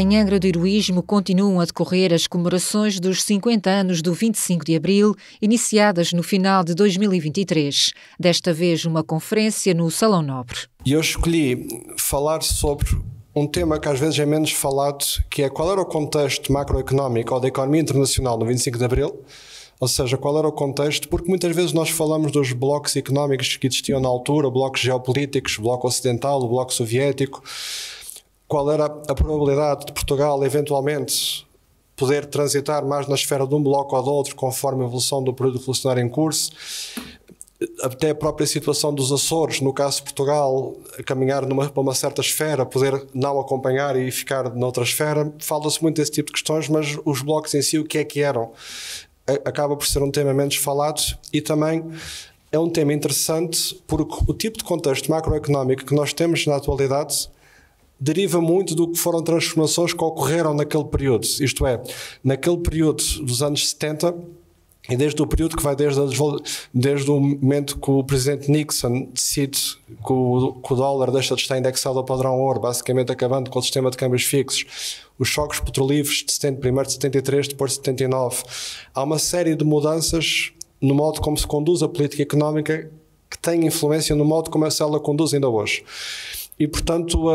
Em Angra do Heroísmo continuam a decorrer as comemorações dos 50 anos do 25 de Abril, iniciadas no final de 2023. Desta vez uma conferência no Salão Nobre. E eu escolhi falar sobre um tema que às vezes é menos falado, que é qual era o contexto macroeconómico ou da economia internacional no 25 de Abril, ou seja, qual era o contexto, porque muitas vezes nós falamos dos blocos económicos que existiam na altura, blocos geopolíticos, o bloco ocidental, o bloco soviético. Qual era a probabilidade de Portugal eventualmente poder transitar mais na esfera de um bloco ou do outro conforme a evolução do período revolucionário em curso, até a própria situação dos Açores, no caso de Portugal, caminhar para uma certa esfera, poder não acompanhar e ficar noutra esfera. Fala-se muito desse tipo de questões, mas os blocos em si, o que é que eram? Acaba por ser um tema menos falado e também é um tema interessante porque o tipo de contexto macroeconómico que nós temos na atualidade deriva muito do que foram transformações que ocorreram naquele período. Isto é, naquele período dos anos 70, e desde o período que vai desde o momento que o presidente Nixon decide que o dólar deixa de estar indexado ao padrão ouro, basicamente acabando com o sistema de câmbios fixos, os choques petrolíferos de primeiro de 73, depois de 79. Há uma série de mudanças no modo como se conduz a política económica que tem influência no modo como ela conduz ainda hoje. E, portanto,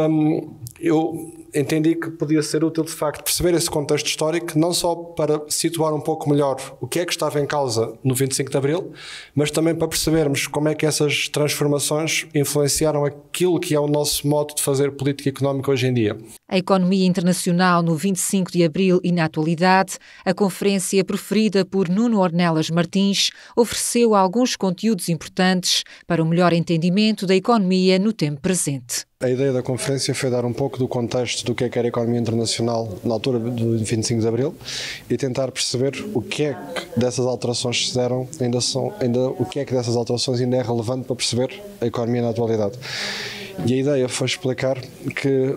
eu entendi que podia ser útil, de facto, perceber esse contexto histórico, não só para situar um pouco melhor o que é que estava em causa no 25 de Abril, mas também para percebermos como é que essas transformações influenciaram aquilo que é o nosso modo de fazer política económica hoje em dia. A economia internacional no 25 de Abril e na atualidade, a conferência proferida por Nuno Ornelas Martins ofereceu alguns conteúdos importantes para o melhor entendimento da economia no tempo presente. A ideia da conferência foi dar um pouco do contexto do que era a economia internacional na altura do 25 de Abril e tentar perceber o que é que dessas alterações se deram, o que é que dessas alterações ainda é relevante para perceber a economia na atualidade. E a ideia foi explicar que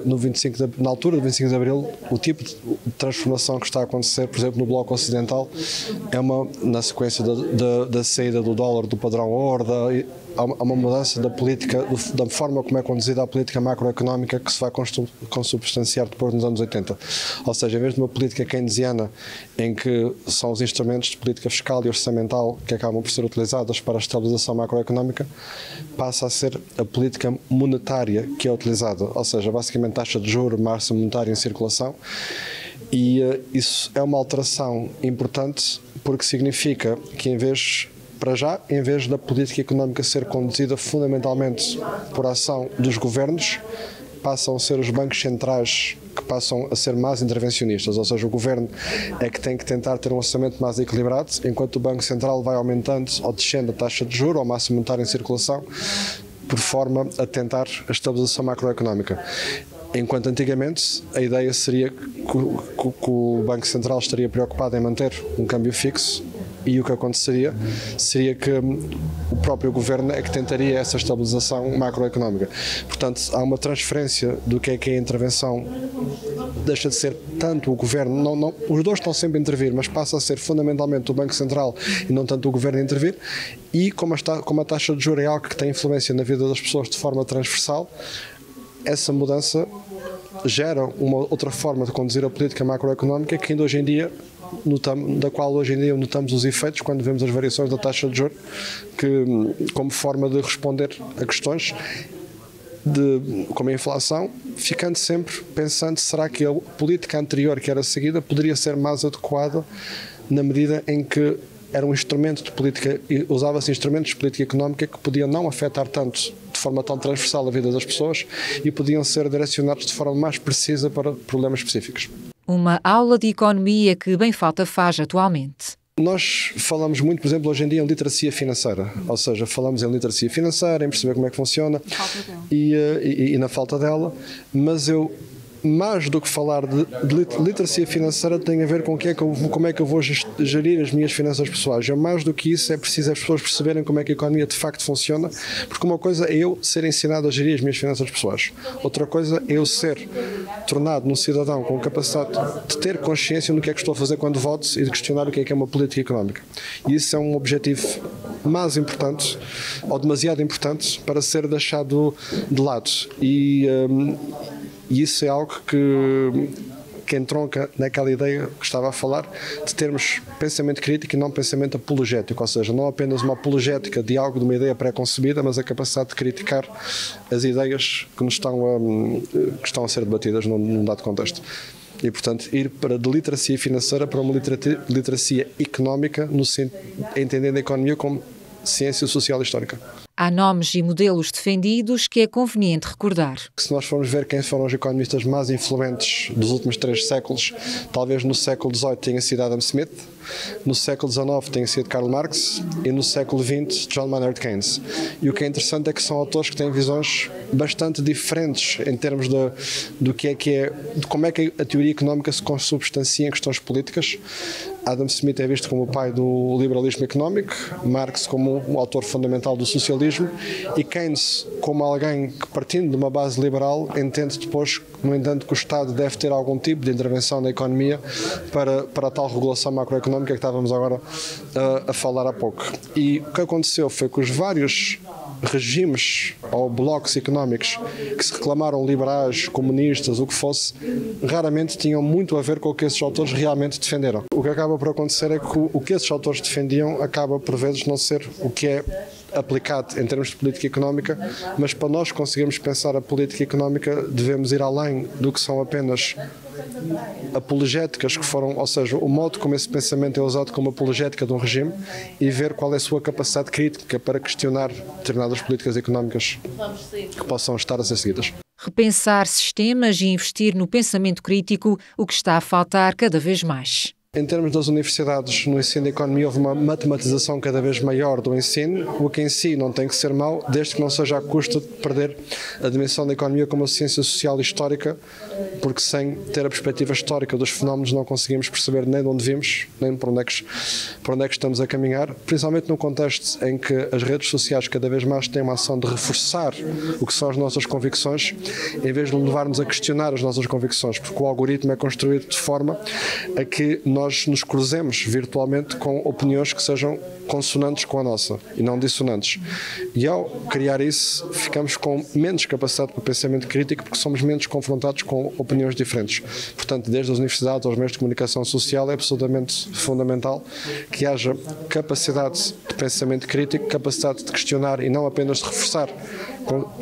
na altura do 25 de Abril, o tipo de transformação que está a acontecer, por exemplo, no bloco ocidental, na sequência da saída do dólar do padrão ouro, há uma mudança da política, da forma como é conduzida a política macroeconómica que se vai consubstanciar depois nos anos 80. Ou seja, em vez de uma política keynesiana em que são os instrumentos de política fiscal e orçamental que acabam por ser utilizados para a estabilização macroeconómica, passa a ser a política monetária que é utilizada. Ou seja, basicamente taxa de juros, massa monetária em circulação. E isso é uma alteração importante porque significa que em vez da política económica ser conduzida fundamentalmente por ação dos governos, passam a ser os bancos centrais que passam a ser mais intervencionistas, ou seja, o governo é que tem que tentar ter um orçamento mais equilibrado, enquanto o Banco Central vai aumentando ou descendo a taxa de juros ou a massa monetária em circulação, por forma a tentar a estabilização macroeconómica. Enquanto antigamente a ideia seria que o Banco Central estaria preocupado em manter um câmbio fixo e o que aconteceria seria que o próprio governo é que tentaria essa estabilização macroeconómica. Portanto, há uma transferência do que é a intervenção, deixa de ser tanto o governo, os dois estão sempre a intervir, mas passa a ser fundamentalmente o Banco Central e não tanto o governo a intervir, e como a taxa de juros é algo que tem influência na vida das pessoas de forma transversal, essa mudança gera uma outra forma de conduzir a política macroeconómica que ainda hoje em dia da qual hoje em dia notamos os efeitos quando vemos as variações da taxa de juros, como forma de responder a questões como a inflação, ficando sempre pensando, será que a política anterior que era seguida poderia ser mais adequada na medida em que era um instrumento de política, usava-se instrumentos de política económica que podiam não afetar tanto, de forma tão transversal, a vida das pessoas e podiam ser direcionados de forma mais precisa para problemas específicos. Uma aula de economia que bem falta faz atualmente. Nós falamos muito, por exemplo, hoje em dia em literacia financeira, ou seja, falamos em literacia financeira, em perceber como é que funciona e na falta dela, mas eu, mais do que falar de literacia financeira, tem a ver com como é que eu vou gerir as minhas finanças pessoais. Mais do que isso, é preciso as pessoas perceberem como é que a economia de facto funciona, porque uma coisa é eu ser ensinado a gerir as minhas finanças pessoais, outra coisa é eu ser tornado num cidadão com capacidade de ter consciência no que é que estou a fazer quando voto e de questionar o que é uma política económica. E isso é um objetivo mais importante, ou demasiado importante, para ser deixado de lado. E isso é algo que que entronca naquela ideia que estava a falar, de termos pensamento crítico e não pensamento apologético, ou seja, não apenas uma apologética de algo, de uma ideia pré-concebida, mas a capacidade de criticar as ideias que estão a ser debatidas num dado contexto. E, portanto, ir de literacia financeira para uma literacia económica, entendendo a economia como ciência social e histórica. Há nomes e modelos defendidos que é conveniente recordar. Se nós formos ver quem foram os economistas mais influentes dos últimos 3 séculos, talvez no século XVIII tenha sido Adam Smith, no século XIX tenha sido Karl Marx e no século XX John Maynard Keynes. E o que é interessante é que são autores que têm visões bastante diferentes em termos de como é que a teoria económica se consubstancia em questões políticas. Adam Smith é visto como o pai do liberalismo económico, Marx como um autor fundamental do socialismo e Keynes como alguém que, partindo de uma base liberal, entende depois, no entanto, que o Estado deve ter algum tipo de intervenção na economia para a tal regulação macroeconómica que estávamos agora a falar há pouco. E o que aconteceu foi que os vários regimes ou blocos económicos que se reclamaram liberais, comunistas, o que fosse, raramente tinham muito a ver com o que esses autores realmente defenderam. O que acaba por acontecer é que o que esses autores defendiam acaba por vezes não ser o que é aplicado em termos de política económica, mas para nós conseguirmos pensar a política económica devemos ir além do que são apenas apologéticas que foram, ou seja, o modo como esse pensamento é usado como apologética de um regime e ver qual é a sua capacidade crítica para questionar determinadas políticas económicas que possam estar a ser seguidas. Repensar sistemas e investir no pensamento crítico, o que está a faltar cada vez mais. Em termos das universidades, no ensino de economia houve uma matematização cada vez maior do ensino, o que em si não tem que ser mau, desde que não seja à custa de perder a dimensão da economia como uma ciência social e histórica, porque sem ter a perspectiva histórica dos fenómenos não conseguimos perceber nem de onde vimos, nem para onde é que estamos a caminhar, principalmente num contexto em que as redes sociais cada vez mais têm uma ação de reforçar o que são as nossas convicções, em vez de levar-nos a questionar as nossas convicções, porque o algoritmo é construído de forma a que nós nos cruzemos virtualmente com opiniões que sejam consonantes com a nossa e não dissonantes. E ao criar isso, ficamos com menos capacidade para pensamento crítico porque somos menos confrontados com opiniões diferentes. Portanto, desde as universidades aos meios de comunicação social é absolutamente fundamental que haja capacidade de pensamento crítico, capacidade de questionar e não apenas de reforçar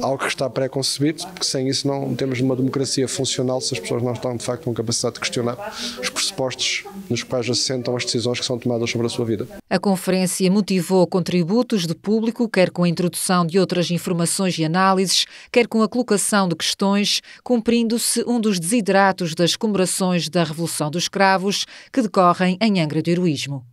algo que está pré-concebido, porque sem isso não temos uma democracia funcional se as pessoas não estão de facto com capacidade de questionar os pressupostos nos quais assentam as decisões que são tomadas sobre a sua vida. A conferência motivou contributos de público, quer com a introdução de outras informações e análises, quer com a colocação de questões, cumprindo-se um dos desideratos das comemorações da Revolução dos Cravos, que decorrem em Angra do Heroísmo.